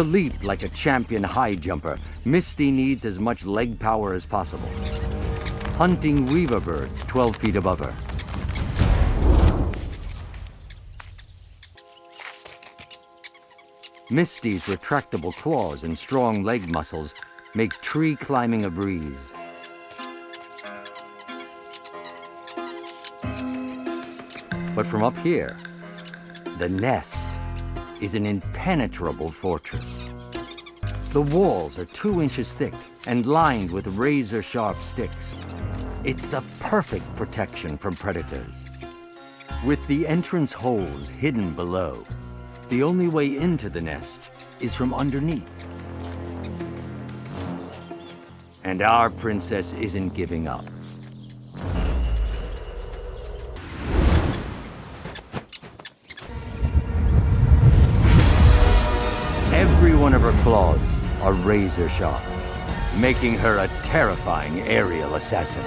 To leap like a champion high jumper, Misty needs as much leg power as possible. Hunting weaver birds 12 feet above her. Misty's retractable claws and strong leg muscles make tree climbing a breeze. But from up here, the nest is an impenetrable fortress. The walls are 2 inches thick and lined with razor-sharp sticks. It's the perfect protection from predators. With the entrance holes hidden below, the only way into the nest is from underneath. And our princess isn't giving up. Every one of her claws are razor sharp, making her a terrifying aerial assassin.